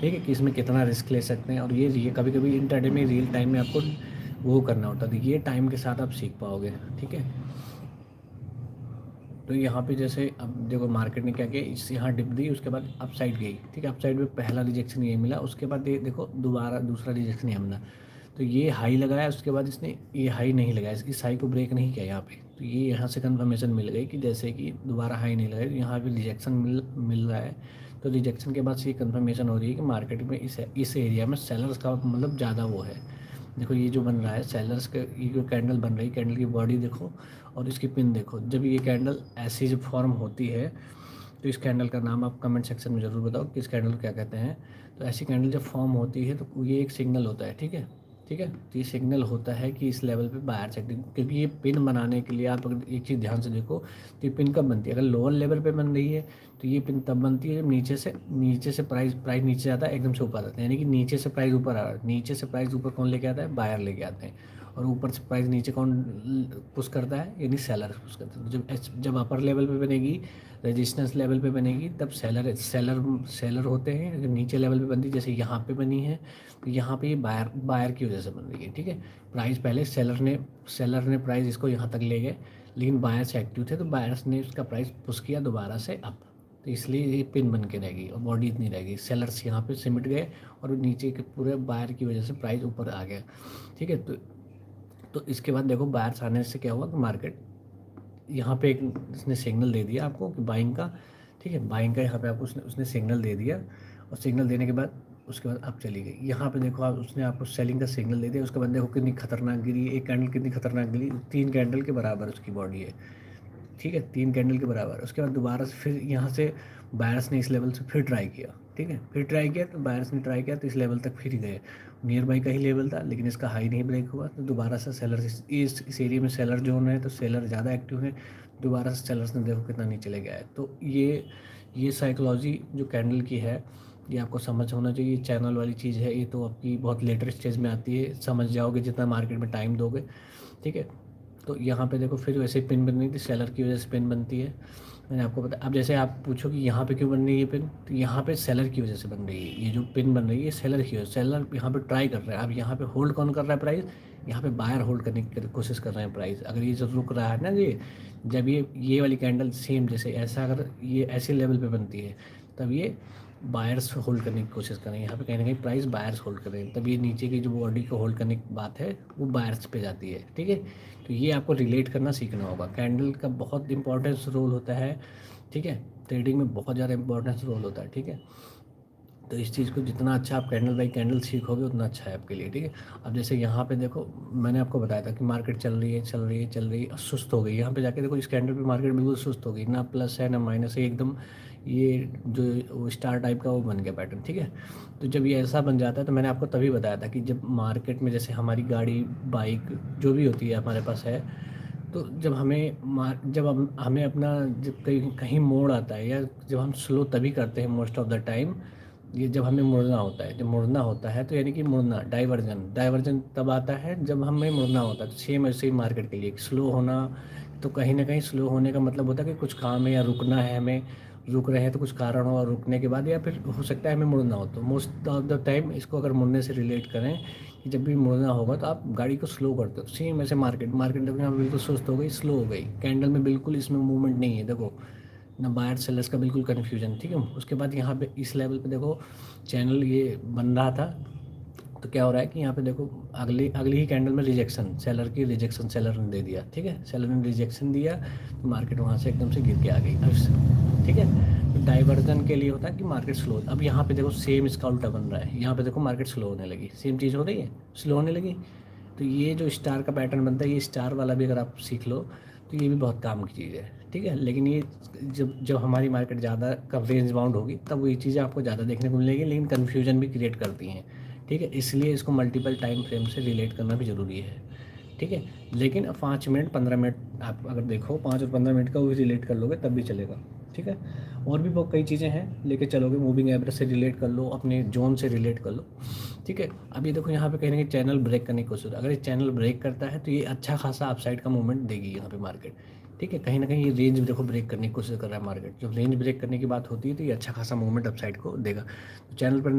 ठीक है, कि इसमें कितना रिस्क ले सकते हैं। और ये कभी कभी इंटरडे में रियल टाइम में आपको वो करना होता है, तो ये टाइम के साथ आप सीख पाओगे। ठीक है, तो यहाँ पे जैसे अब देखो मार्केट ने क्या किया, इस यहाँ डिप दी, उसके बाद अप साइड गई। ठीक है, अप साइड में पहला रिजेक्शन ये मिला, उसके बाद ये देखो दोबारा दूसरा रिजेक्शन ये मिला। तो ये हाई लगाया, उसके बाद इसने ये हाई नहीं लगाया, इस हाई को ब्रेक नहीं किया यहाँ पे। तो ये यहाँ से कंफर्मेशन मिल गई कि जैसे कि दोबारा हाई नहीं लगाया, यहाँ पे रिजेक्शन मिल रहा है। तो रिजेक्शन के बाद से ये कंफर्मेशन हो रही है कि मार्केट में इस एरिया में सेलर्स का मतलब ज़्यादा वो है। देखो ये जो बन रहा है सेलर्स का, ये जो कैंडल बन रही है, कैंडल की बॉडी देखो और इसकी पिन देखो। जब ये कैंडल ऐसी जब फॉर्म होती है तो इस कैंडल का नाम आप कमेंट सेक्शन में ज़रूर बताओ कि इस कैंडल को क्या कहते हैं। तो ऐसी कैंडल जब फॉर्म होती है तो ये एक सिग्नल होता है। ठीक है, ठीक है, तो ये सिग्नल होता है कि इस लेवल पे बाहर सेक्टिंग, क्योंकि ये पिन बनाने के लिए आप अगर एक चीज़ ध्यान से देखो तो ये पिन कब बनती है, अगर लोअर लेवल पे बन रही है तो ये पिन तब बनती है जब नीचे से प्राइस नीचे आता है, एकदम से ऊपर आता है, यानी कि नीचे से प्राइस ऊपर आ रहा है। नीचे से प्राइस ऊपर कौन लेके आता है, बायर लेके आते हैं। और ऊपर से प्राइस नीचे कौन पुश करता है, यानी सेलर पुश करता है। तो जब अपर लेवल पे बनेगी, रेजिस्टेंस लेवल पे बनेगी, तब सेलर होते हैं। अगर नीचे लेवल पे बनती जैसे यहाँ पे बनी है तो यहाँ पे ये बायर की वजह से बन रही है। ठीक है, प्राइस पहले सेलर ने प्राइस इसको यहाँ तक ले गए, लेकिन बायर्स एक्टिव थे तो बायर्स ने उसका प्राइस पुश किया दोबारा से अप। तो इसलिए ये पिन बन के रहेगी और बॉडी इतनी रहेगी। सेलर्स यहाँ पे सिमट गए और नीचे के पूरे बायर की वजह से प्राइस ऊपर आ गया। ठीक है, तो इसके बाद देखो बायर्स आने से क्या हुआ कि मार्केट यहाँ पे एक इसने सिग्नल दे दिया आपको कि बाइंग का। ठीक है, बाइंग का यहाँ पे आपको उसने सिग्नल दे दिया, और सिग्नल देने के बाद उसके बाद आप चली गई। यहाँ पे देखो आप, उसने आपको सेलिंग का सिग्नल दे दिया, उसके बाद देखो कितनी खतरनाक गिरी, एक कैंडल कितनी खतरनाक गिरी, 3 कैंडल के बराबर उसकी बॉडी है। ठीक है, 3 कैंडल के बराबर। उसके बाद दोबारा से फिर यहाँ से बायर्स ने इस लेवल से फिर ट्राई किया। ठीक है, फिर ट्राई किया तो बायर्स ने ट्राई किया तो इस लेवल तक फिर गए, नियर बाई का ही लेवल था, लेकिन इसका हाई नहीं ब्रेक हुआ। तो दोबारा से सेलर इस एरिया में सेलर जोन है तो सेलर ज़्यादा एक्टिव है। दोबारा से सेलर्स ने देखो कितना नीचे ले गया है। तो ये साइकोलॉजी जो कैंडल की है, ये आपको समझ होना चाहिए। चैनल वाली चीज़ है ये, तो आपकी बहुत लेटर स्टेज में आती है, समझ जाओगे जितना मार्केट में टाइम दोगे। ठीक है, तो यहाँ पे देखो फिर वैसे ही पिन बन रही थी, सेलर की वजह से पिन बनती है, मैंने आपको बताया। अब जैसे आप पूछो कि यहाँ पे क्यों बन रही है पिन, तो यहाँ पे सेलर की वजह से बन रही है। ये जो पिन बन रही है सेलर की वजह, सेलर यहाँ पे ट्राई कर रहा है। अब यहाँ पे होल्ड कौन कर रहा है प्राइस, यहाँ पे बायर होल्ड करने की कोशिश कर रहे हैं प्राइस। अगर ये जो रुक रहा है ना, ये जब ये वाली कैंडल सेम जैसे ऐसा अगर ये ऐसे लेवल पे बनती है, तब ये बायर्स होल्ड करने की कोशिश कर रहे हैं। यहाँ पे कहीं ना कहीं प्राइस बायर्स होल्ड कर रहे हैं, तब ये नीचे की जो बॉडी को होल्ड करने की बात है वो बायर्स पे जाती है। ठीक है, तो ये आपको रिलेट करना सीखना होगा। कैंडल का बहुत इंपॉर्टेंस रोल होता है। ठीक है, ट्रेडिंग में बहुत ज़्यादा इंपॉर्टेंस रोल होता है। ठीक है, तो इस चीज़ को जितना अच्छा आप कैंडल बाई कैंडल सीखोगे उतना अच्छा है आपके लिए। ठीक है, अब जैसे यहाँ पे देखो मैंने आपको बताया था कि मार्केट चल रही है और सुस्त हो गई। यहाँ पे जाके देखो इस कैंडल पे मार्केट बिल्कुल सुस्त हो गई, ना प्लस है ना माइनस है, एकदम ये जो वो स्टार टाइप का वो बन गया पैटर्न। ठीक है, तो जब ये ऐसा बन जाता है तो मैंने आपको तभी बताया था कि जब मार्केट में जैसे हमारी गाड़ी बाइक जो भी होती है हमारे पास है, तो जब हमें अपना जब कहीं कहीं मोड़ आता है, या जब हम स्लो तभी करते हैं मोस्ट ऑफ द टाइम, ये जब हमें मुड़ना होता है। जब मुड़ना होता है तो यानी कि मुड़ना डाइवर्जन तब आता है जब हमें मुड़ना होता है। तो सेम ऐसे ही मार्केट के लिए स्लो होना, तो कहीं ना कहीं स्लो होने का मतलब होता है कि कुछ काम है या रुकना है हमें, रुक रहे हैं तो कुछ कारण हो, और रुकने के बाद या फिर हो सकता है हमें मुड़ना हो। तो मोस्ट ऑफ द टाइम इसको अगर मुड़ने से रिलेट करें कि जब भी मुड़ना होगा तो आप गाड़ी को स्लो करते हो। सेम ऐसे मार्केट देखो यहाँ बिल्कुल सुस्त हो गई, स्लो हो गई, कैंडल में बिल्कुल इसमें मूवमेंट नहीं है। देखो ना बायर सेलर्स का बिल्कुल कन्फ्यूजन। ठीक है, उसके बाद यहाँ पे इस लेवल पे देखो चैनल ये बन रहा था, तो क्या हो रहा है कि यहाँ पे देखो अगली अगली ही कैंडल में रिजेक्शन, सेलर ने दे दिया। ठीक है, सेलर ने रिजेक्शन दिया तो मार्केट वहाँ से एकदम से गिर के आ गई। अब ठीक है, तो डाइवर्जन के लिए होता है कि मार्केट स्लो। अब यहाँ पे देखो सेम इसका उल्टा बन रहा है, यहाँ पे देखो मार्केट स्लो होने लगी, सेम चीज़ हो रही है, स्लो होने लगी। तो ये जो स्टार का पैटर्न बनता है, ये स्टार वाला भी अगर आप सीख लो तो ये भी बहुत काम की चीज़ है। ठीक है, लेकिन ये जब जब हमारी मार्केट ज़्यादा कब रेंज बाउंड होगी तब ये चीज़ें आपको ज़्यादा देखने को मिलेगी, लेकिन कन्फ्यूजन भी क्रिएट करती हैं। ठीक है, इसलिए इसको मल्टीपल टाइम फ्रेम से रिलेट करना भी ज़रूरी है। ठीक है, लेकिन 5 मिनट 15 मिनट आप अगर देखो 5 और 15 मिनट का वो रिलेट कर लोगे तब भी चलेगा। ठीक है, और भी बहुत कई चीज़ें हैं लेके चलोगे, मूविंग एवरेज से रिलेट कर लो, अपने जोन से रिलेट कर लो। ठीक है, अब ये देखो यहाँ पे कहीं ना कहीं चैनल ब्रेक करने की कोशिश, अगर ये चैनल ब्रेक करता है तो ये अच्छा खासा अपसाइड का मूवमेंट देगी यहाँ पे मार्केट। ठीक है, कहीं ना कहीं ये रेंज देखो ब्रेक करने की कोशिश कर रहा है मार्केट। जब रेंज ब्रेक करने की बात होती है तो ये अच्छा खासा मूवमेंट अपसाइड को देगा। तो चैनल पर